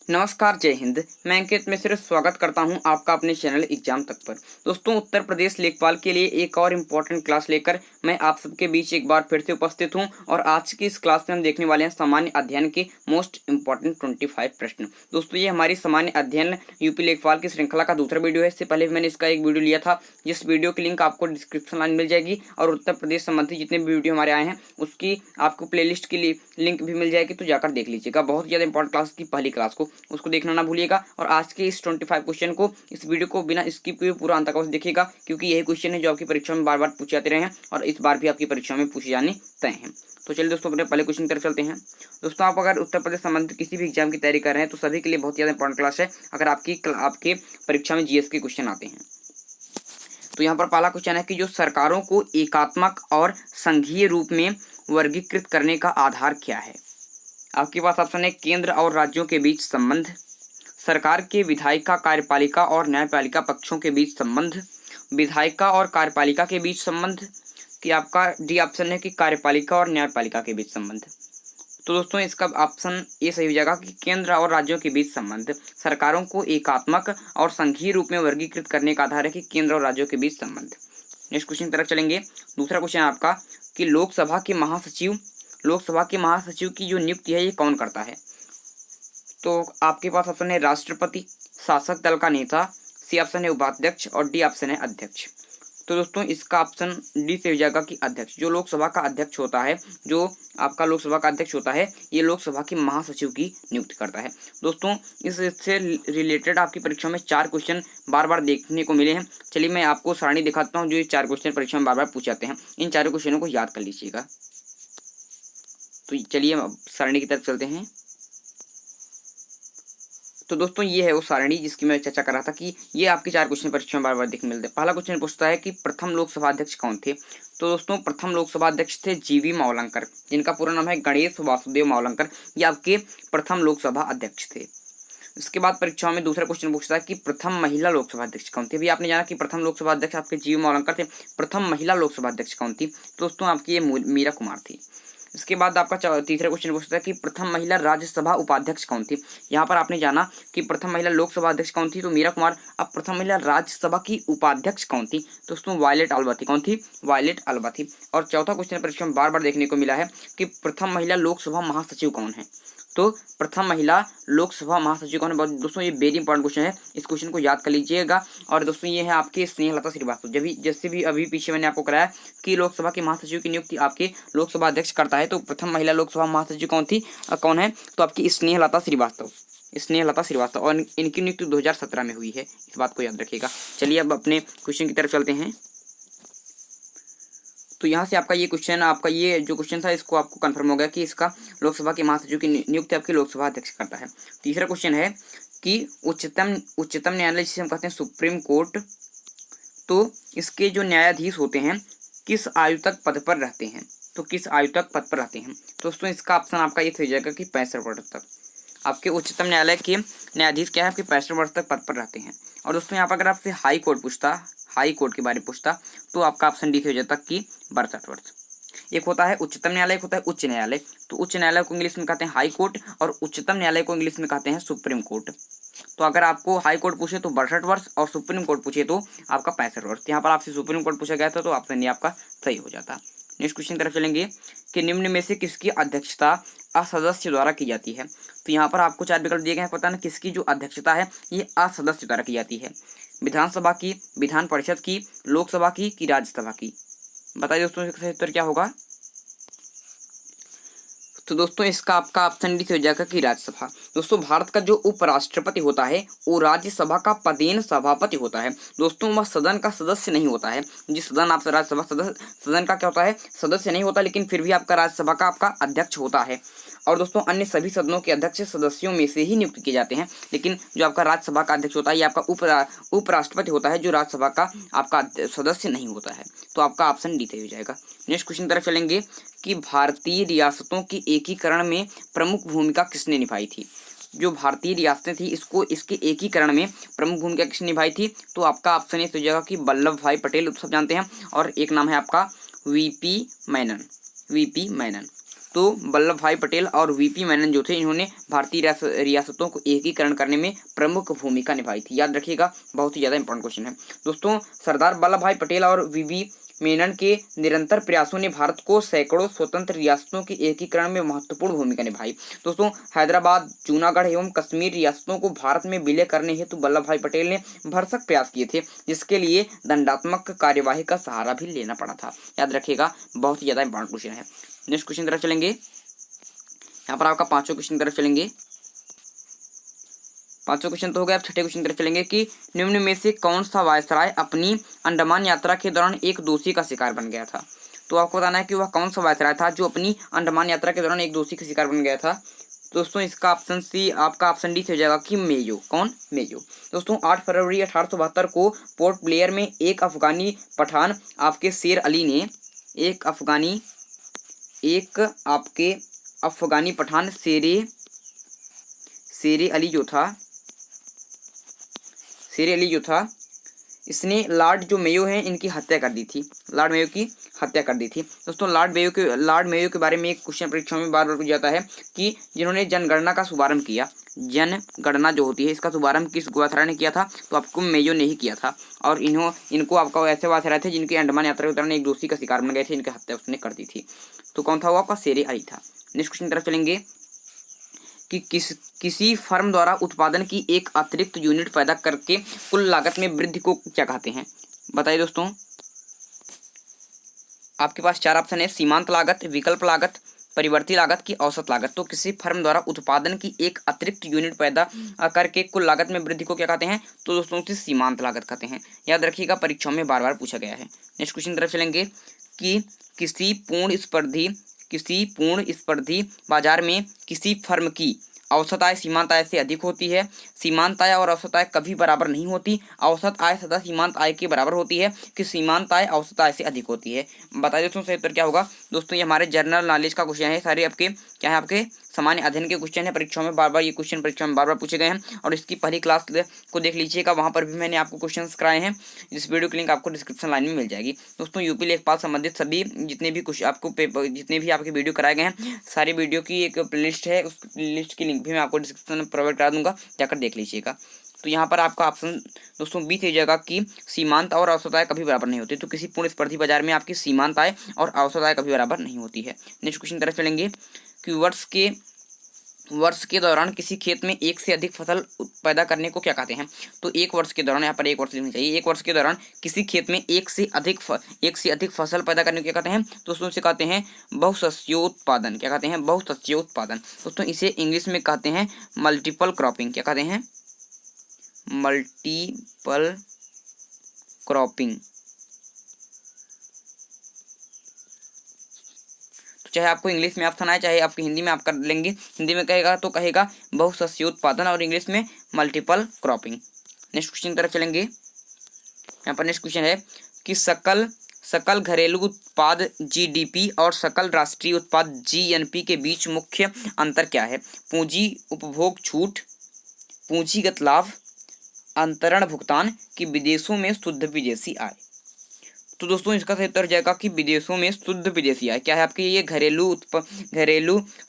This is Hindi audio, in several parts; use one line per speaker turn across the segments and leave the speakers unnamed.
नमस्कार, जय हिंद। मैं अंकित मिश्र स्वागत करता हूं आपका अपने चैनल एग्जाम तक पर। दोस्तों, उत्तर प्रदेश लेखपाल के लिए एक और इम्पोर्टेंट क्लास लेकर मैं आप सबके बीच एक बार फिर से उपस्थित हूं और आज की इस क्लास में हम देखने वाले हैं सामान्य अध्ययन के मोस्ट इम्पोर्टेंट 25 प्रश्न। दोस्तों, ये हमारी सामान्य अध्ययन यूपी लेखपाल की श्रृंखला का दूसरा वीडियो है। इससे पहले मैंने इसका एक वीडियो लिया था, जिस वीडियो की लिंक आपको डिस्क्रिप्शन लाइन मिल जाएगी और उत्तर प्रदेश संबंधी जितने भी वीडियो हमारे आए हैं उसकी आपको प्लेलिस्ट की लिंक भी मिल जाएगी, तो जाकर देख लीजिएगा। बहुत ही ज़्यादा इंपॉर्टेंट क्लास की पहली क्लास को उसको देखना ना भूलिएगा। और आज के इस 25 क्वेश्चन को, इस वीडियो को बिना स्किप किए पूरा अंत तक देखिएगा, क्योंकि यही क्वेश्चन है जो आपकी परीक्षा में बार बार पूछे जाते रहे हैं और इस बार भी आपकी परीक्षा में पूछे जाने तय हैं। तो चलिए दोस्तों, अपने पहले क्वेश्चन की तरफ चलते हैं। दोस्तों, आप अगर उत्तर प्रदेश संबंधित किसी भी एग्जाम की तैयारी कर रहे हैं तो सभी के लिए बहुत ज़्यादा इंपॉर्टेंट क्लास है। अगर आपके परीक्षा में जीएस के क्वेश्चन आते हैं तो यहाँ पर पहला क्वेश्चन है कि जो सरकारों को एकात्मक और संघीय रूप में वर्गीकृत करने का आधार क्या है। आपके पास ऑप्शन है केंद्र और राज्यों के बीच संबंध, सरकार के विधायिका, कार्यपालिका और न्यायपालिका पक्षों के बीच संबंध, विधायिका और कार्यपालिका के बीच संबंध, कि आपका डी ऑप्शन है कि कार्यपालिका और न्यायपालिका के बीच संबंध। तो दोस्तों, इसका ऑप्शन ए सही हो जाएगा कि केंद्र और राज्यों के बीच संबंध। सरकारों को एकात्मक और संघीय रूप में वर्गीकृत करने का आधार है कि केंद्र और राज्यों के बीच संबंध। नेक्स्ट क्वेश्चन की तरफ चलेंगे। दूसरा क्वेश्चन आपका कि लोकसभा के महासचिव की जो नियुक्ति है ये कौन करता है। तो आपके पास ऑप्शन है राष्ट्रपति, शासक दल का नेता, सी ऑप्शन है उपाध्यक्ष और डी ऑप्शन है अध्यक्ष। तो दोस्तों, इसका ऑप्शन डी से हो जाएगा कि अध्यक्ष। जो लोकसभा का अध्यक्ष होता है, जो आपका लोकसभा का अध्यक्ष होता है, ये लोकसभा के महासचिव की नियुक्ति करता है। दोस्तों, इससे रिलेटेड आपकी परीक्षा में 4 क्वेश्चन बार बार देखने को मिले हैं। चलिए मैं आपको सारणी दिखाता हूँ जो ये 4 क्वेश्चन परीक्षा में बार बार पूछे जाते हैं। इन 4 क्वेश्चनों को याद कर लीजिएगा। तो चलिए अब सारणी की तरफ चलते हैं। तो दोस्तों, ये है वो सारणी जिसकी मैं चर्चा कर रहा था कि ये आपके 4 क्वेश्चन परीक्षा में बार बार देखने मिलते हैं। पहला क्वेश्चन पूछता है कि प्रथम लोकसभा अध्यक्ष कौन थे। तो दोस्तों, प्रथम लोकसभा अध्यक्ष थे जीवी मावलंकर, जिनका पूरा नाम है गणेश वासुदेव मावलंकर। ये आपके प्रथम लोकसभा अध्यक्ष थे। इसके बाद परीक्षा में दूसरा क्वेश्चन पूछता है कि प्रथम महिला लोकसभा अध्यक्ष कौन थी। अभी आपने जाना कि प्रथम लोकसभा अध्यक्ष आपके जीवी मावलंकर थे। प्रथम महिला लोकसभा अध्यक्ष कौन थी। दोस्तों, आपकी ये मीरा कुमार थी। इसके बाद आपका तीसरा क्वेश्चन पूछता है कि प्रथम महिला राज्यसभा उपाध्यक्ष कौन थी। यहाँ पर आपने जाना कि प्रथम महिला लोकसभा अध्यक्ष कौन थी, तो मीरा कुमार। अब प्रथम महिला राज्यसभा की उपाध्यक्ष कौन थी। दोस्तों, वायलेट अल्वा थी। कौन थी? वायलेट अल्वा थी। और चौथा क्वेश्चन परीक्षा में बार बार देखने को मिला है कि प्रथम महिला लोकसभा महासचिव कौन है। तो प्रथम महिला लोकसभा महासचिव कौन है। दोस्तों, ये वेरी इंपॉर्टेंट क्वेश्चन है, इस क्वेश्चन को याद कर लीजिएगा। और दोस्तों, ये है आपके स्नेहलता श्रीवास्तव। जैसे भी अभी पीछे मैंने आपको कराया कि लोकसभा के महासचिव की नियुक्ति आपके लोकसभा अध्यक्ष करता है, तो प्रथम महिला लोकसभा महासचिव कौन है, तो आपकी स्नेहलता श्रीवास्तव। और इनकी नियुक्ति 2017 में हुई है, इस बात को याद रखिएगा। चलिए अब अपने क्वेश्चन की तरफ चलते हैं। तो यहाँ से आपका ये जो क्वेश्चन था इसको आपको कंफर्म हो गया कि इसका लोकसभा के महासचिव की नियुक्ति आपके लोकसभा अध्यक्ष करता है। तीसरा क्वेश्चन है कि उच्चतम न्यायालय जिसे हम कहते हैं सुप्रीम कोर्ट, तो इसके जो न्यायाधीश होते हैं किस आयु तक पद पर रहते हैं। तो किस आयु तक पद पर रहते हैं। दोस्तों, इसका ऑप्शन आपका ये हो जाएगा कि 65 वर्ष तक। आपके उच्चतम न्यायालय के न्यायाधीश क्या है, आपके 65 वर्ष तक पद पर रहते हैं। और दोस्तों, यहाँ पर अगर आपसे हाई कोर्ट के बारे में पूछता तो आपका ऑप्शन डी हो जाता कि 62 वर्ष। एक होता है उच्चतम न्यायालय, एक होता है उच्च न्यायालय। तो उच्च न्यायालय को इंग्लिश में कहते हैं हाई कोर्ट और उच्चतम न्यायालय को इंग्लिश में कहते हैं सुप्रीम कोर्ट। तो अगर आपको हाई कोर्ट पूछे तो 62 वर्ष और सुप्रीम कोर्ट पूछे तो आपका 65 वर्ष। यहाँ पर आपसे सुप्रीम कोर्ट पूछा गया था तो ऑप्शन डी आपका सही हो जाता। नेक्स्ट क्वेश्चन की तरफ चलेंगे कि निम्न में से किसकी अध्यक्षता असदस्य द्वारा की जाती है। तो यहाँ पर आपको 4 विकल्प दिए गए हैं। पता ना किसकी जो अध्यक्षता है ये असदस्य द्वारा की जाती है। विधानसभा की, विधान परिषद की, लोकसभा की कि राज्यसभा की। बताइए दोस्तों, इसका सही उत्तर क्या होगा। तो दोस्तों, इसका आपका ऑप्शन डी हो जाएगा कि राज्यसभा। दोस्तों, भारत का जो उपराष्ट्रपति होता है वो राज्यसभा का पदेन सभापति होता है। दोस्तों, वह सदन का सदस्य नहीं होता है। जिस सदन आपसे राज्यसभा सदन का क्या होता है, सदस्य नहीं होता, लेकिन फिर भी आपका राज्यसभा का आपका अध्यक्ष होता है। और दोस्तों, अन्य सभी सदनों के अध्यक्ष सदस्यों में से ही नियुक्त किए जाते हैं, लेकिन जो आपका राज्यसभा का अध्यक्ष होता है ये आपका उपराष्ट्रपति होता है, जो राज्यसभा का आपका सदस्य नहीं होता है। तो आपका ऑप्शन डी सही हो जाएगा। नेक्स्ट क्वेश्चन तरफ चलेंगे कि भारतीय रियासतों के एकीकरण में प्रमुख भूमिका किसने निभाई थी। जो भारतीय रियासतें थी इसके एकीकरण में प्रमुख भूमिका किसने निभाई थी। तो आपका ऑप्शन ये हो जाएगा कि वल्लभ भाई पटेल, सब जानते हैं। और एक नाम है आपका वीपी मेनन। तो वल्लभ भाई पटेल और वीपी मेनन जो थे, इन्होंने भारतीय रियासतों को एकीकरण करने में प्रमुख भूमिका निभाई थी। याद रखिएगा, बहुत ही ज़्यादा इंपॉर्टेंट क्वेश्चन है दोस्तों। सरदार वल्लभ भाई पटेल और वीपी मेनन के निरंतर प्रयासों ने भारत को सैकड़ों स्वतंत्र रियासतों के एकीकरण में महत्वपूर्ण भूमिका निभाई। दोस्तों, हैदराबाद, जूनागढ़ एवं कश्मीर रियासतों को भारत में विलय करने हेतु वल्लभ भाई पटेल ने भरसक प्रयास किए थे, जिसके लिए दंडात्मक कार्यवाही का सहारा भी लेना पड़ा था। याद रखिएगा, बहुत ही ज्यादा इंपॉर्टेंट क्वेश्चन है। नेक्स्ट क्वेश्चन तरफ चलेंगे। यहाँ पर आपका पांचों क्वेश्चन तरफ चलेंगे। पांचों क्वेश्चन तो हो गए। अब छठे क्वेश्चन तरफ चलेंगे कि निम्न में से कौन सा वायसराय अपनी अंडमान यात्रा के दौरान एक दोषी का शिकार बन गया था। तो आपको बताना है कि वह कौन सा वायसराय था जो अपनी अंडमान यात्रा के दौरान एक दोषी का शिकार बन गया था। दोस्तों, इसका ऑप्शन सी, आपका ऑप्शन डी से हो जाएगा कि मेयो। कौन? मेयो। दोस्तों, 8 फरवरी 1872 को पोर्ट ब्लेयर में एक अफगानी पठान आपके शेर अली ने एक अफगानी पठान शेर अली जो था इसने लॉर्ड जो मेयो हैं इनकी हत्या कर दी थी। लॉर्ड मेयो की हत्या कर दी थी। दोस्तों, लॉर्ड मेयो के बारे में एक क्वेश्चन परीक्षा में बार बार पूछा जाता है कि जिन्होंने जनगणना का शुभारंभ किया, जनगणना जो होती है इसका शुभारंभ किस वायसराय ने किया था। तो आपको मेयो ने ही किया था। और इनको आपका ऐसे वायसराय थे जिनके अंडमान यात्रा के दौरान एक दोषी का शिकार बन गए थे, इनकी हत्या उसने कर दी थी। तो कौन था वो? आपका शेर अली था। नेक्स्ट क्वेश्चन तरफ चलेंगे कि किसी फर्म द्वारा उत्पादन की एक अतिरिक्त यूनिट पैदा करके कुल लागत में वृद्धि को क्या कहते हैं? बताइए दोस्तों। आपके पास 4 ऑप्शन है: सीमांत लागत, विकल्प लागत, परिवर्ती लागत की औसत लागत। तो किसी फर्म द्वारा उत्पादन की एक अतिरिक्त यूनिट पैदा करके कुल लागत में वृद्धि को क्या कहते हैं? तो दोस्तों, उसे सीमांत लागत कहते हैं। याद रखिएगा, परीक्षाओं में बार बार पूछा गया है। नेक्स्ट क्वेश्चन तरफ चलेंगे कि किसी पूर्ण स्पर्धी बाजार में किसी फर्म की औसत आय सीमांत आय से अधिक होती है। सीमांत आय और औसत आय कभी बराबर नहीं होती। औसत आय सदा सीमांत आय के बराबर होती है कि सीमांत आय औसत आय से अधिक होती है। बता दोस्तों, सही उत्तर क्या होगा? दोस्तों, ये हमारे जनरल नॉलेज का क्वेश्चन है। सारे आपके क्या है? आपके सामान्य अध्ययन के क्वेश्चन है। परीक्षाओं में बार बार ये क्वेश्चन बार बार पूछे गए हैं। और इसकी पहली क्लास को देख लीजिएगा, वहाँ पर भी मैंने आपको क्वेश्चन कराए हैं। इस वीडियो की लिंक आपको डिस्क्रिप्शन लाइन में मिल जाएगी। दोस्तों, यूपी लेखपाल संबंधित सभी जितने भी आपके वीडियो कराए गए हैं, सारी वीडियो की एक प्लेलिस्ट है। उस लिस्ट की लिंक भी मैं आपको डिस्क्रिप्शन में प्रोवाइड करा दूंगा, जाकर देख लीजिएगा। तो यहाँ पर आपका ऑप्शन दोस्तों बी हो जाएगा कि सीमांत और औसत आय कभी बराबर नहीं होती। तो किसी पूर्ण स्पर्धी बाजार में आपकी सीमांत आय और औसत आय कभी बराबर नहीं होती है। नेक्स्ट क्वेश्चन तरफ चलेंगे कि वर्ष के दौरान किसी खेत में एक से अधिक फसल पैदा करने को क्या कहते हैं? तो एक वर्ष के दौरान, यहाँ पर एक वर्ष लिखनी चाहिए, एक वर्ष के दौरान किसी खेत में एक से अधिक फसल पैदा करने को क्या कहते हैं? तो दोस्तों, इसे कहते हैं बहुशस्योत्पादन। क्या कहते हैं? बहुशस्योत्पादन। दोस्तों, इसे इंग्लिश में कहते हैं मल्टीपल क्रॉपिंग। क्या कहते हैं? Multiple cropping. चाहे आपको इंग्लिश में ऑप्शन आए, चाहे आपको हिंदी में आप कर लेंगे। हिंदी में कहेगा तो कहेगा बहुशस्योत्पादन और इंग्लिश में मल्टीपल क्रॉपिंग। नेक्स्ट क्वेश्चन की तरफ चलेंगे। यहाँ पर नेक्स्ट क्वेश्चन है कि सकल घरेलू उत्पाद जीडीपी और सकल राष्ट्रीय उत्पाद जीएनपी के बीच मुख्य अंतर क्या है? पूंजी उपभोग छूट, पूंजीगत लाभ, अंतरण भुगतान की विदेशों में शुद्ध विदेशी आय। तो दोस्तों, इसका सही उत्तर जाएगा कि विदेशों में शुद्ध विदेशी आय। क्या है आपके? ये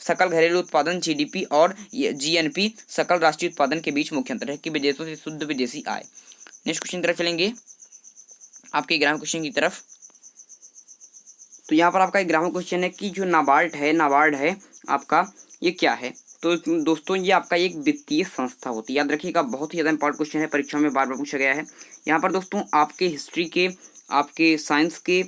सकल घरेलू उत्पादन जीडीपी और जीएनपी सकल राष्ट्रीय उत्पादन के बीच मुख्य अंतर है कि विदेशों से शुद्ध विदेशी आय। नेक्स्ट क्वेश्चन तरफ चलेंगे, आपके ग्रामर क्वेश्चन की तरफ। तो यहाँ पर आपका एक ग्रामर क्वेश्चन है कि जो नाबार्ड है आपका, ये क्या है? तो दोस्तों, ये आपका एक वित्तीय संस्था होती है। याद रखिएगा, बहुत ही ज़्यादा इंपॉर्टेंट क्वेश्चन है, परीक्षा में बार बार पूछा गया है। यहाँ पर दोस्तों आपके हिस्ट्री के, आपके साइंस के,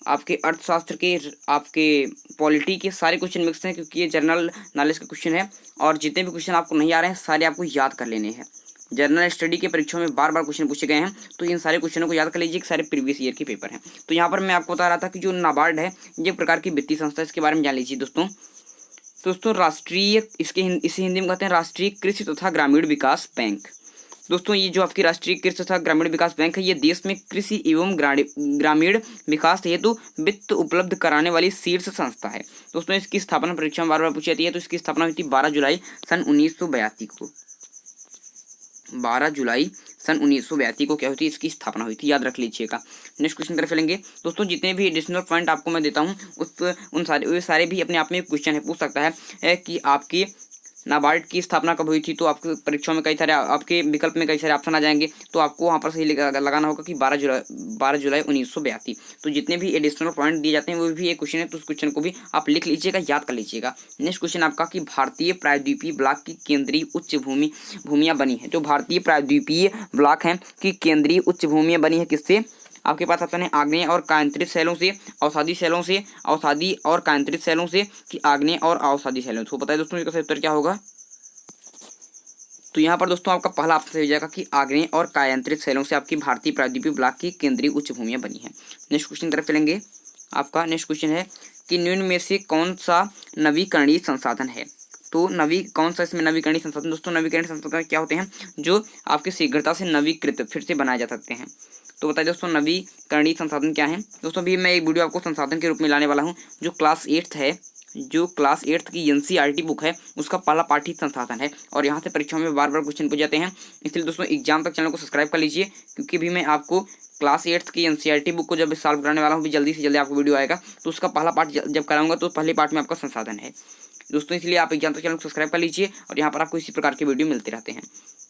आपके अर्थशास्त्र के, आपके पॉलिटी के सारे क्वेश्चन मिक्स हैं, क्योंकि ये जनरल नॉलेज का क्वेश्चन है। और जितने भी क्वेश्चन आपको नहीं आ रहे हैं, सारे आपको याद कर लेने हैं। जनरल स्टडी के परीक्षाओं में बार बार क्वेश्चन पूछे गए हैं, तो इन सारे क्वेश्चनों को याद कर लीजिए कि सारे प्रीवियस ईयर के पेपर हैं। तो यहाँ पर मैं आपको बता रहा था कि जो नाबार्ड है ये एक प्रकार की वित्तीय संस्था, इसके बारे में जान लीजिए दोस्तों। राष्ट्रीय, इसे हिंदी में कहते हैं राष्ट्रीय कृषि तथा ग्रामीण विकास बैंक। दोस्तों, ये जो आपकी राष्ट्रीय कृषि तथा ग्रामीण विकास बैंक है, ये देश में कृषि एवं ग्रामीण विकास हेतु वित्त उपलब्ध कराने वाली शीर्ष संस्था है। दोस्तों, इसकी स्थापना परीक्षा में बार बार पूछी जाती है। तो इसकी स्थापना हुई थी 12 जुलाई सन 1982 को। 12 जुलाई सन 1982 को क्या हुई थी, इसकी स्थापना हुई थी, याद रख लीजिएगा। नेक्स्ट क्वेश्चन तरफ चलेंगे दोस्तों। जितने भी एडिशनल पॉइंट आपको मैं देता हूँ उन सारे भी अपने आप में क्वेश्चन है पूछ सकता है कि आपकी नाबार्ड की स्थापना कब हुई थी। तो आपके परीक्षाओं में कई सारे आपके विकल्प में कई सारे ऑप्शन आ जाएंगे, तो आपको वहाँ पर सही लगाना होगा कि 12 जुलाई 1982। तो जितने भी एडिशनल पॉइंट दिए जाते हैं वो भी एक क्वेश्चन है, तो उस क्वेश्चन को भी आप लिख लीजिएगा, याद कर लीजिएगा। नेक्स्ट क्वेश्चन आपका कि भारतीय प्रायद्वीपीय ब्लॉक की केंद्रीय उच्च भूमियाँ बनी है। जो भारतीय प्रायद्वीपीय ब्लॉक है कि केंद्रीय उच्च भूमियाँ बनी है किससे, आपके पास ऑप्शन है आग्नेय और कायांतरित शैलों से, अवसादी शैलों से, अवसादी और कायांतरित शैलों से, कि आग्नेय और अवसादी शैलों से। तो बताइए दोस्तों इसका सही उत्तर क्या होगा। तो यहाँ पर दोस्तों आपका पहला ऑप्शन सही हो जाएगा कि आग्नेय और कायांतरित शैलों से आपकी भारतीय प्रायद्वीपीय ब्लॉक की केंद्रीय उच्च भूमियाँ बनी है। नेक्स्ट क्वेश्चन तरफ चलेंगे। आपका नेक्स्ट क्वेश्चन है कि निम्न में से कौन सा नवीकरणीय संसाधन है। तो कौन सा इसमें नवीकरणीय संसाधन, दोस्तों नवीकरणीय संसाधन क्या होते हैं, जो आपकी शीघ्रता से नवीकृत फिर से बनाए जा सकते हैं। तो बताइए दोस्तों नवीकरणीय संसाधन क्या है। दोस्तों भी मैं एक वीडियो आपको संसाधन के रूप में लाने वाला हूँ। जो क्लास 8th है, जो क्लास 8th की एनसीईआरटी बुक है उसका पहला पार्ट ही संसाधन है, और यहाँ से परीक्षाओं में बार बार क्वेश्चन पूछ जाते हैं। इसलिए दोस्तों एग्जाम तक चैनल को सब्सक्राइब कर लीजिए, क्योंकि भी मैं आपको क्लास 8th की एनसीईआरटी बुक को जब सॉल्व कराने वाला हूँ, भी जल्दी से जल्दी आपको वीडियो आएगा, तो उसका पहला पार्ट जब कराऊंगा तो पहले पार्ट में आपका संसाधन है दोस्तों। इसलिए आप एग्जाम तक चैनल को सब्सक्राइब कर लीजिए, और यहाँ पर आपको इसी प्रकार के वीडियो मिलते रहते हैं।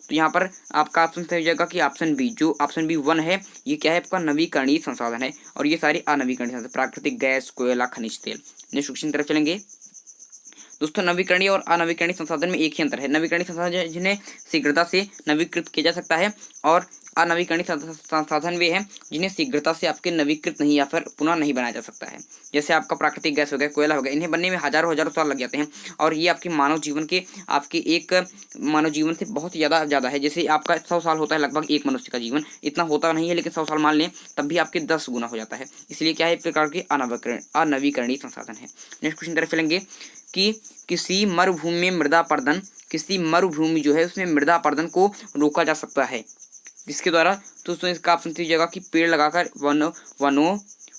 तो यहाँ पर आपका ऑप्शन सही हो जाएगा कि ऑप्शन बी, जो ऑप्शन बी 1 है, ये क्या है आपका नवीकरणीय संसाधन है, और ये सारी अनवीकरणीय संसाधन, प्राकृतिक गैस, कोयला, खनिज तेल। नेक्स्ट क्वेश्चन तरफ चलेंगे दोस्तों। नवीकरणीय और अनवीकरणीय संसाधन में एक ही अंतर है। नवीकरणीय संसाधन जिन्हें शीघ्रता से नवीकृत किया जा सकता है, और अनवीकरणीय संसाधन वे हैं जिन्हें शीघ्रता से आपके नवीकृत नहीं या फिर पुनः नहीं बनाया जा सकता है। जैसे आपका प्राकृतिक गैस हो गया, कोयला हो गया, इन्हें बनने में हजारों साल लग जाते हैं, और ये आपके मानव जीवन से बहुत ज़्यादा है। जैसे आपका 100 साल होता है लगभग एक मनुष्य का जीवन, इतना होता नहीं है, लेकिन 100 साल मान लें तब भी आपके 10 गुना हो जाता है। इसलिए क्या है, एक प्रकार के अनवीकरणीय संसाधन है। नेक्स्ट क्वेश्चन तरफ चलेंगे कि किसी मरुभूमि जो है उसमें मृदा अपरदन को रोका जा सकता है जिसके द्वारा। तो इसका ऑप्शन दीजिएगा कि पेड़ लगाकर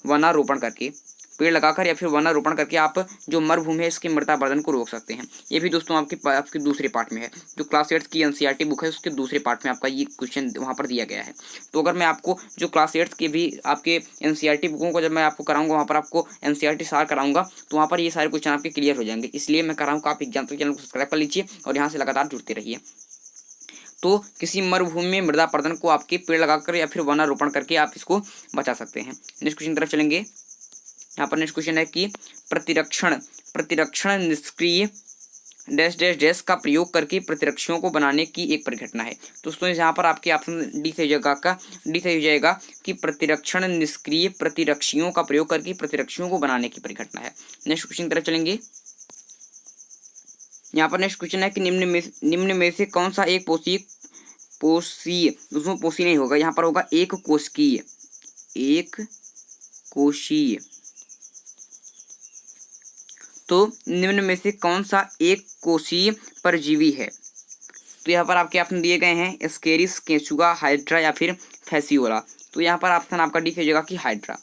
वनारोपण करके, पेड़ लगाकर या फिर वनारोपण करके आप जो मरुभूमि है इसके मृदा अपरदन को रोक सकते हैं। ये भी दोस्तों आपके दूसरे पार्ट में है। जो क्लास 8th की एनसीईआरटी बुक है उसके दूसरे पार्ट में आपका ये क्वेश्चन वहाँ पर दिया गया है। तो अगर मैं आपको जो क्लास 8th के भी आपके एनसीईआरटी बुकों को जब मैं आपको कराऊंगा, वहाँ पर आपको एनसीईआरटी सार कराऊंगा, तो वहाँ पर ये सारे क्वेश्चन आपके क्लियर हो जाएंगे। इसलिए मैं कराऊँगा आप एग्जाम तक चैनल को सब्सक्राइब कर लीजिए, और यहाँ से लगातार जुड़ते रहिए। तो किसी मरुभूमि में मृदा अपरदन को आपके पेड़ लगाकर या फिर वनारोपण करके आप इसको बचा सकते हैं। नेक्स्ट क्वेश्चन तरफ चलेंगे। यहाँ पर नेक्स्ट क्वेश्चन है कि प्रतिरक्षण निष्क्रिय डैश डैश डैश का प्रयोग करके प्रतिरक्षियों को बनाने की एक परिघटना है। दोस्तों यहाँ पर आपके ऑप्शन डी सही हो जाएगा कि प्रतिरक्षण निष्क्रिय प्रतिरक्षियों का प्रयोग करके प्रतिरक्षियों को बनाने की परिघटना है। नेक्स्ट क्वेश्चन तरफ चलेंगे। यहाँ पर नेक्स्ट क्वेश्चन है कि निम्न में से कौन सा एक पोषीय दोस्तों पोषी नहीं होगा, यहाँ पर होगा एक कोशीय। तो निम्न में से कौन सा एक कोशीय परजीवी है। तो यहाँ पर आपके ऑप्शन दिए गए हैं एस्केरिस, केंचुआ, हाइड्रा या फिर फैसियोला। तो यहाँ पर ऑप्शन आपका डी हो जाएगा कि हाइड्रा।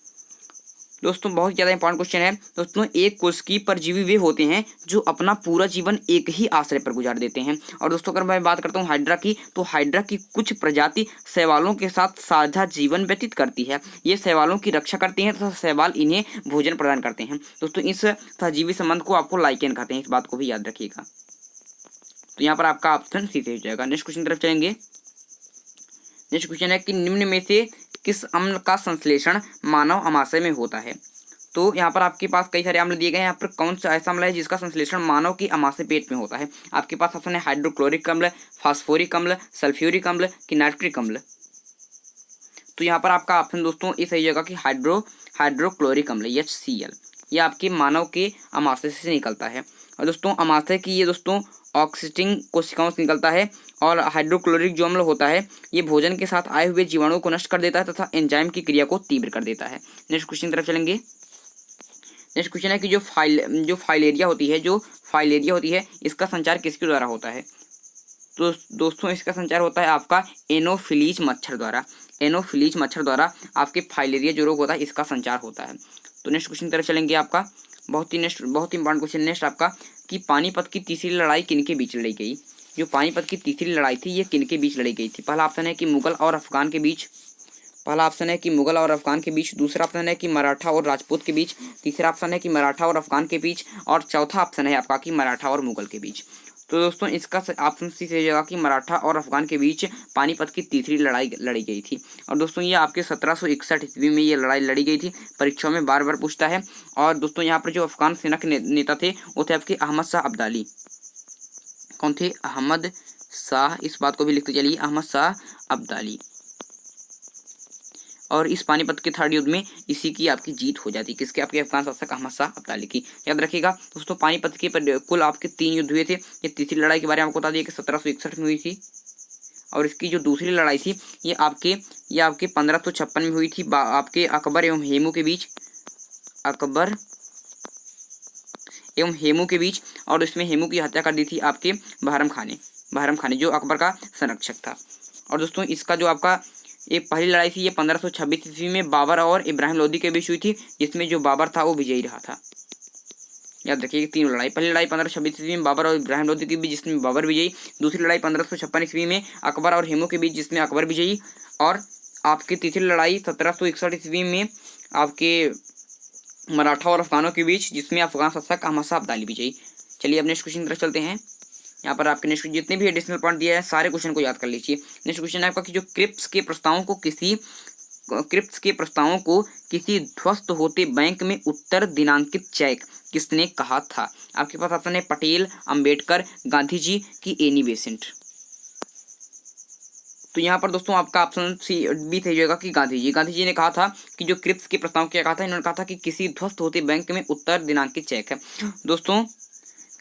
दोस्तों बहुत ज़्यादा इंपॉर्टेंट क्वेश्चन है दोस्तों। एक कोशिकीय परजीवी वे होते हैं जो अपना पूरा जीवन एक ही आश्रय पर गुजार देते हैं। और दोस्तों अगर मैं बात करता हूँ हाइड्रा की, तो हाइड्रा की कुछ प्रजाति शैवालों के साथ साझा जीवन व्यतीत करती है। ये शैवालों की रक्षा करती हैं तथा शैवाल इन्हें भोजन प्रदान करते हैं। दोस्तों इस सहजीवी संबंध को आपको लाइकेन कहते हैं, इस बात को भी याद रखिएगा। तो यहाँ पर आपका ऑप्शन सी हो जाएगा। नेक्स्ट क्वेश्चन तरफ चलेंगे। नेक्स्ट क्वेश्चन है कि निम्न में से किस अम्ल का संश्लेषण मानव अमाशय में होता है। तो यहाँ पर आपके पास कई सारे अम्ल दिए गए हैं। यहाँ पर कौन सा ऐसा अम्ल है जिसका संश्लेषण मानव की अमाशय पेट में होता है। आपके पास ऑप्शन है हाइड्रोक्लोरिक अम्ल, फास्फोरिक अम्ल, सल्फ्यूरिक अम्ल कि नाइट्रिक अम्ल। तो यहाँ पर आपका ऑप्शन दोस्तों ये सही जगह कि हाइड्रोक्लोरिक अम्ल HCl, ये आपके मानव के अमाशय से निकलता है। और दोस्तों अमाशय की ये दोस्तों ऑक्सीटिंग कोशिकाओं से निकलता है। और हाइड्रोक्लोरिक जो अम्ल होता है ये भोजन के साथ आए हुए जीवाणुओं को नष्ट कर देता है तथा एंजाइम की क्रिया को तीव्र कर देता है। नेक्स्ट क्वेश्चन तरफ चलेंगे। नेक्स्ट क्वेश्चन है कि जो फाइलेरिया होती है इसका संचार किसके द्वारा होता है। तो दोस्तों इसका संचार होता है आपका एनोफिलीज मच्छर द्वारा। एनोफिलीज मच्छर द्वारा आपके फाइलेरिया जो रोग होता है इसका संचार होता है। तो नेक्स्ट क्वेश्चन तरफ चलेंगे। आपका बहुत ही इंपॉर्टेंट क्वेश्चन नेक्स्ट आपका कि पानीपत की तीसरी लड़ाई किनके बीच लड़ी गई। जो पानीपत की तीसरी लड़ाई थी ये किन के बीच लड़ी गई थी? पहला ऑप्शन है कि मुगल और अफगान के बीच, पहला ऑप्शन है कि मुगल और अफगान के बीच, दूसरा ऑप्शन है कि मराठा और राजपूत के बीच, तीसरा ऑप्शन है कि मराठा और अफगान के बीच, और चौथा ऑप्शन है आपका कि मराठा और मुगल के बीच। तो दोस्तों इसका ऑप्शन सी सही जगह कि मराठा और अफगान के बीच पानीपत की तीसरी लड़ाई लड़ी गई थी। और दोस्तों ये आपके 1761 ईस्वी में ये लड़ाई लड़ी गई थी, परीक्षाओं में बार बार पूछता है। और दोस्तों यहाँ पर जो अफगान सेना के नेता थे वो थे आपके अहमद शाह अब्दाली। कौन थे? अहमद शाह, इस बात को भी लिखते चलिए, अहमद शाह अब्दाली। और इस पानीपत के थर्ड युद्ध में इसी की आपकी जीत हो जाती, किसके? आपके अफगान शासक अहमद शाह अब्दाली की। याद रखिएगा दोस्तों पानीपत के कुल आपके 3 युद्ध हुए थे। ये तीसरी लड़ाई के बारे में आपको बता दिया कि 1761 में हुई थी, और इसकी जो दूसरी लड़ाई थी ये आपके 1556 में हुई थी आपके अकबर एवं हेमू के बीच, अकबर एवं हेमू के बीच। और इसमें हेमू की हत्या कर दी थी आपके बहरम खाने जो अकबर का संरक्षक था। और दोस्तों इसका जो आपका एक पहली लड़ाई थी ये 1526 ईस्वी में बाबर और इब्राहिम लोदी के बीच हुई थी, जिसमें जो बाबर था वो विजयी रहा था। याद रखिए तीनों लड़ाई, पहली लड़ाई 1526 ईस्वी में बाबर और इब्राहिम लोदी के बीच जिसमें बाबर विजयी, दूसरी लड़ाई 1556 ईस्वी में अकबर और हेमू के बीच जिसमें अकबर विजयी, और आपकी तीसरी लड़ाई 1761 ईस्वी में आपके मराठा और अफगानों के बीच जिसमें अफगान शासक अहमद शाह अब्दाली विजयी। चलिए अब नेक्स्ट क्वेश्चन की तरफ चलते हैं। यहाँ पर आपके नेक्स्ट जितने भी एडिशनल पॉइंट दिया है सारे क्वेश्चन को याद कर लीजिए। नेक्स्ट क्वेश्चन है आपका कि जो क्रिप्स के प्रस्तावों को किसी ध्वस्त होते बैंक में उत्तर दिनांकित चेक किसने कहा था? आपके पास ऑप्शन है पटेल, अंबेडकर, गांधी जी की एनी बेसेंट। तो यहाँ पर दोस्तों आपका ऑप्शन सी बी सही होगा कि गांधी जी ने कहा था कि जो क्रिप्स के प्रस्ताव क्या कहा था, इन्होंने कहा था कि किसी ध्वस्त होते बैंक में उत्तर दिनांकित चेक है। दोस्तों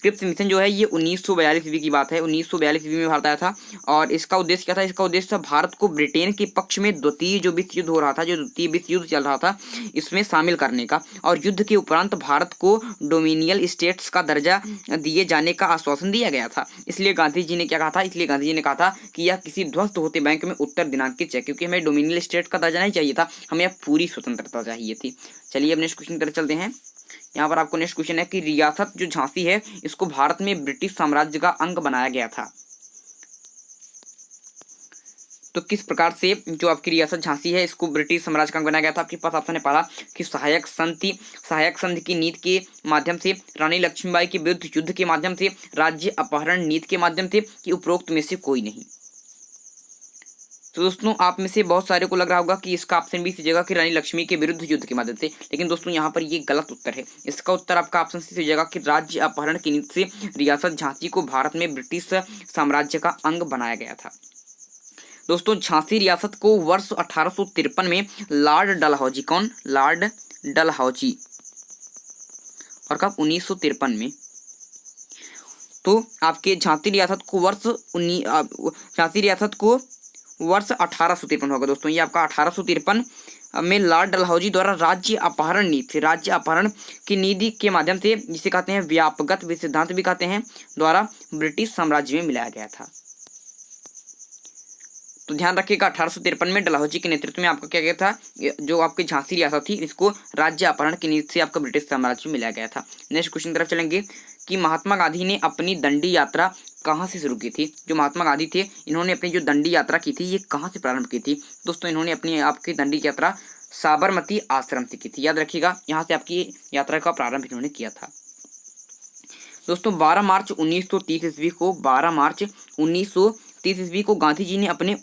क्रिप्स मिशन जो है ये 1942 ईस्वी की बात है, 1942 ईस्वी में भारत आया था। और इसका उद्देश्य क्या था? इसका उद्देश्य था भारत को ब्रिटेन के पक्ष में द्वितीय जो विश्व युद्ध हो रहा था, जो द्वितीय विश्व युद्ध चल रहा था, इसमें शामिल करने का, और युद्ध के उपरांत भारत को डोमिनियल स्टेट्स का दर्जा दिए जाने का आश्वासन दिया गया था। इसलिए गांधी जी ने क्या कहा था? इसलिए गांधी जी ने कहा था कि यह किसी ध्वस्त होते बैंक में उत्तर दिनांकित चेक, क्योंकि हमें डोमिनियल स्टेट का दर्जा नहीं चाहिए था, हमें पूरी स्वतंत्रता चाहिए थी। चलिए अब नेक्स्ट क्वेश्चन की तरफ चलते हैं। यहाँ पर आपको नेक्स्ट क्वेश्चन है कि रियासत जो झांसी है इसको भारत में ब्रिटिश साम्राज्य का अंग बनाया गया था। तो किस प्रकार से जो आपकी रियासत झांसी है इसको ब्रिटिश साम्राज्य का अंग बनाया गया था? आपके पास ऑप्शन है पहला कि सहायक संघ की नीति के माध्यम से, रानी लक्ष्मीबाई के विरुद्ध युद्ध के माध्यम से, राज्य अपहरण नीति के माध्यम से, कि उपरोक्त में से कोई नहीं। तो दोस्तों आप में से बहुत सारे को लग रहा होगा कि इसका ऑप्शन बी जगह कि रानी लक्ष्मी के विरुद्ध युद्ध के माध्यम से, लेकिन दोस्तों यहाँ पर ये गलत उत्तर है। इसका उत्तर आपका ऑप्शन सी जगह कि राज्य अपहरण की नीति से रियासत झांसी को भारत में ब्रिटिश साम्राज्य का अंग बनाया गया था। दोस्तों झांसी रियासत को वर्ष 1853 में लॉर्ड डलहौजी, कौन? लॉर्ड डलहौजी, और कब? 1953 में। तो आपके झांसी रियासत को वर्ष 1853 होगा दोस्तों। ये आपका 1853 में लॉर्ड डलहौजी द्वारा राज्य अपहरण की नीति के माध्यम से, जिसे कहते हैं व्यापकगत सिद्धांत भी कहते हैं, द्वारा ब्रिटिश साम्राज्य में मिलाया गया था। तो ध्यान रखिएगा 1853 में डलहौजी के नेतृत्व में आपका क्या गया था? जो आपकी झांसी रियासत थी इसको राज्य अपहरण की नीति से आपका ब्रिटिश साम्राज्य में मिलाया गया था। नेक्स्ट क्वेश्चन की तरफ चलेंगे कि महात्मा गांधी ने अपनी दंडी यात्रा कहाँ से शुरू की थी? जो महात्मा गांधी थे इन्होंने अपनी जो दंडी यात्रा की थी ये कहाँ से प्रारंभ की थी? दोस्तों इन्होंने अपनी आपकी दंडी यात्रा साबरमती आश्रम से की थी। याद रखिएगा यहाँ से आपकी यात्रा का प्रारंभ इन्होंने किया था। दोस्तों 12 मार्च 1930 ईस्वी को गांधी जी ने अपने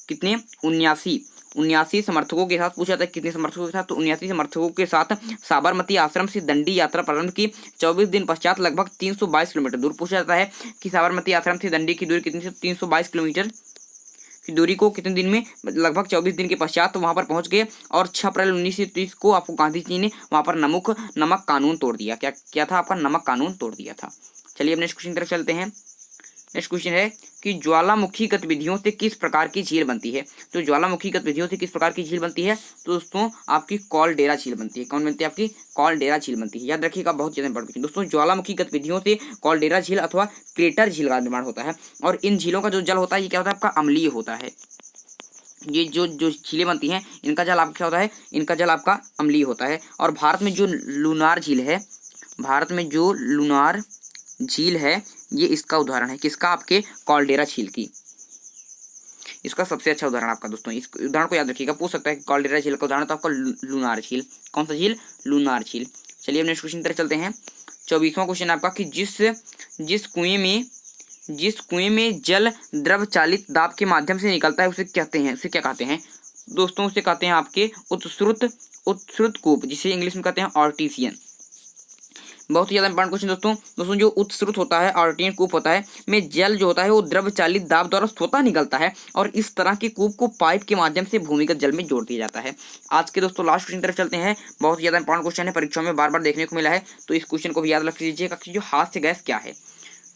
कितने 79 समर्थकों के साथ, पूछा था कितने समर्थकों के साथ? तो 79 समर्थकों के साथ साबरमती आश्रम से दंडी यात्रा प्रारंभ की। 24 दिन पश्चात लगभग 322 किलोमीटर दूर, पूछा जाता है कि साबरमती आश्रम से दंडी की दूरी कितनी थी? 322 किलोमीटर की दूरी को कितने दिन में? लगभग 24 दिन के पश्चात वहां पर पहुंच गए। और 6 अप्रैल 1930 को आपको गांधी जी ने वहां पर नमक कानून तोड़ दिया। क्या था? आपका नमक कानून तोड़ दिया था। चलिए अब नेक्स्ट क्वेश्चन की तरफ चलते हैं। नेक्स्ट क्वेश्चन है कि ज्वालामुखी गतिविधियों से किस प्रकार की झील बनती है? तो ज्वालामुखी गतिविधियों से किस प्रकार की झील बनती है? तो दोस्तों आपकी कॉलडेरा झील बनती है। कौन बनती है? आपकी कॉलडेरा झील बनती है। याद रखिएगा बहुत ज्यादा इंपॉर्टेंट क्वेश्चन। दोस्तों ज्वालामुखी गतिविधियों से कॉलडेरा झील अथवा क्रेटर झील का निर्माण होता है। और इन झीलों का जो जल होता है ये क्या होता है? आपका अम्लीय होता है। ये जो झीलें बनती हैं इनका जल आपका क्या होता है? इनका जल आपका अम्लीय होता है। और भारत में जो लुनार झील है ये इसका उदाहरण है, किसका? आपके कॉल्डेरा झील की। इसका सबसे अच्छा उदाहरण आपका दोस्तों, इस उदाहरण को याद रखिएगा, पूछ सकता है कि कॉल्डेरा झील का उदाहरण तो आपका लूनार झील। कौन सा झील? लूनार झील। चलिए अब नेक्स्ट क्वेश्चन तरफ चलते हैं। 24वां क्वेश्चन आपका कि जिस कुएं में जल द्रव चालित दाब के माध्यम से निकलता है उसे कहते हैं, उसे क्या कहते हैं दोस्तों? उसे कहते हैं आपके उत्स्रुत कूप, जिसे इंग्लिश में कहते हैं आर्टिसियन। बहुत ही ज्यादा इंपॉर्टेंट क्वेश्चन दोस्तों जो उत्स्रुत होता है, आर्टियन कूप होता है, में जल जो होता है वो द्रव चालित दाब द्वारा स्वतः निकलता है और इस तरह के कूप को पाइप के माध्यम से भूमिगत जल में जोड़ दिया जाता है। आज के दोस्तों लास्ट क्वेश्चन तरफ चलते हैं। बहुत ही ज्यादा इंपॉर्टेंट क्वेश्चन है, परीक्षाओं में बार बार देखने को मिला है, तो इस क्वेश्चन को भी याद रख लीजिएगा कि जो हास्य गैस क्या है।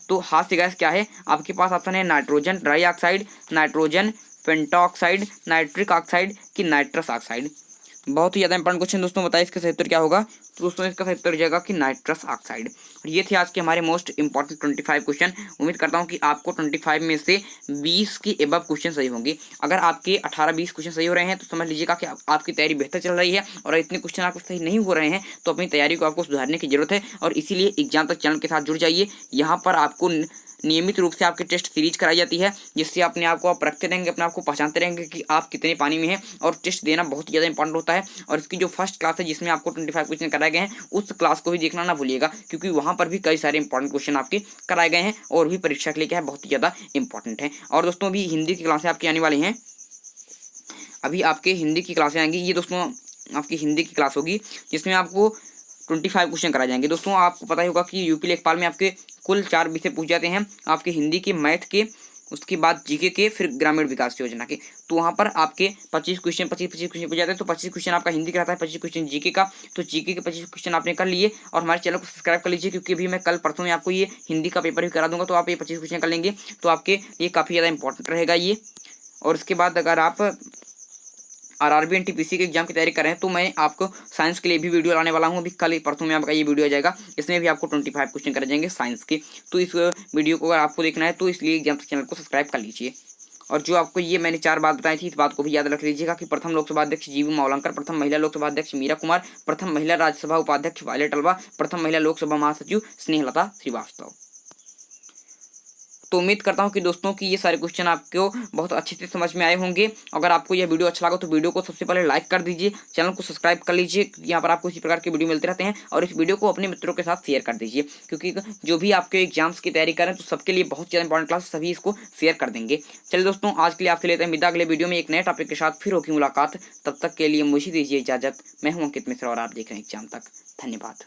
तो हास्य गैस क्या है? आपके पास ऑप्शन है nitrogen dioxide, nitrogen pentoxide, nitric oxide कि नाइट्रस ऑक्साइड। बहुत ही ज़्यादा इंपॉर्टेंट क्वेश्चन दोस्तों, बताइए इसका सही उत्तर क्या होगा? तो दोस्तों इसका सही उत्तर हो जाएगा कि नाइट्रस ऑक्साइड। और ये थे आज के हमारे मोस्ट इंपॉर्टेंट 25 क्वेश्चन। उम्मीद करता हूँ कि आपको 25 में से 20 के एबव क्वेश्चन सही होंगे। अगर आपके 18-20 क्वेश्चन सही हो रहे हैं तो समझ लीजिएगा कि आपकी तैयारी बेहतर चल रही है, और इतने क्वेश्चन आपको सही नहीं हो रहे हैं तो अपनी तैयारी को आपको सुधारने की जरूरत है। और इसीलिए एग्जाम तक चैनल के साथ जुड़ जाइए। यहाँ पर आपको नियमित रूप से आपके टेस्ट सीरीज कराई जाती है, जिससे अपने आप को आप रखते रहेंगे, अपने आप को पहचानते रहेंगे कि आप कितने पानी में हैं। और टेस्ट देना बहुत ज़्यादा इंपॉर्टेंट होता है। और इसकी जो फर्स्ट क्लास है जिसमें आपको 25 क्वेश्चन कराए गए हैं, उस क्लास को भी देखना ना भूलिएगा, क्योंकि वहाँ पर भी कई सारे इंपॉर्टेंट क्वेश्चन आपके कराए गए हैं और भी परीक्षा के लिए क्या है, बहुत ही ज़्यादा इंपॉर्टेंट है। और दोस्तों अभी हिंदी की क्लासें आपकी आने वाली हैं, अभी आपके हिंदी की क्लासें आएंगी। ये दोस्तों आपकी हिंदी की क्लास होगी जिसमें आपको 25 क्वेश्चन कराए जाएंगे। दोस्तों आपको पता ही होगा कि यूपी लेखपाल में आपके कुल 4 विषय पूछ जाते हैं, आपके हिंदी के, मैथ के, उसके बाद जीके के, फिर ग्रामीण विकास योजना के। तो वहाँ पर आपके 25 क्वेश्चन पूछ जाते हैं। तो 25 क्वेश्चन आपका हिंदी का रहता है, 25 क्वेश्चन जीके का। तो जीके के 25 क्वेश्चन आपने कर लिए और हमारे चैनल को सब्सक्राइब कर लीजिए, क्योंकि अभी मैं कल परसों में आपको ये हिंदी का पेपर भी करा दूंगा। तो आप ये 25 क्वेश्चन कर लेंगे तो आपके लिए काफ़ी ज़्यादा इंपॉर्टेंट रहेगा ये। और उसके बाद अगर आप आरआरबी एनटीपीसी के एग्जाम की तैयारी कर रहे हैं तो मैं आपको साइंस के लिए भी वीडियो लाने वाला हूं। अभी कल परसों में आपका ये वीडियो आ जाएगा, इसमें भी आपको 25 क्वेश्चन करे जाएंगे साइंस के। तो इस वीडियो को अगर आपको देखना है तो इसलिए एग्जाम चैनल को सब्सक्राइब कर लीजिए। और जो आपको ये मैंने 4 बात बताई थी, इस बात को भी याद रख लीजिएगा कि प्रथम लोकसभा अध्यक्ष जीवी मावलंकर, प्रथम महिला लोकसभा अध्यक्ष मीरा कुमार, प्रथम महिला राज्यसभा उपाध्यक्ष वायलेट अल्वा, प्रथम महिला लोकसभा महासचिव स्नेहलता श्रीवास्तव। तो उम्मीद करता हूं कि दोस्तों कि ये सारे क्वेश्चन आपको बहुत अच्छे से समझ में आए होंगे। अगर आपको यह वीडियो अच्छा लगा तो वीडियो को सबसे पहले लाइक कर दीजिए, चैनल को सब्सक्राइब कर लीजिए, यहाँ पर आपको इसी प्रकार के वीडियो मिलते रहते हैं। और इस वीडियो को अपने मित्रों के साथ शेयर कर दीजिए, क्योंकि जो भी आपके एग्जाम्स की तैयारी करें तो सबके लिए बहुत ज़्यादा इंपॉर्टेंट क्लास, सभी इसको शेयर कर देंगे। चलिए दोस्तों आज के लिए आपसे लेते हैं विदा, अगले वीडियो में एक नए टॉपिक के साथ फिर होगी मुलाकात। तब तक के लिए मुझे दीजिए इजाजत। मैं हूँ अंकित मिश्रा और आप देख रहे हैं एग्जाम तक। धन्यवाद।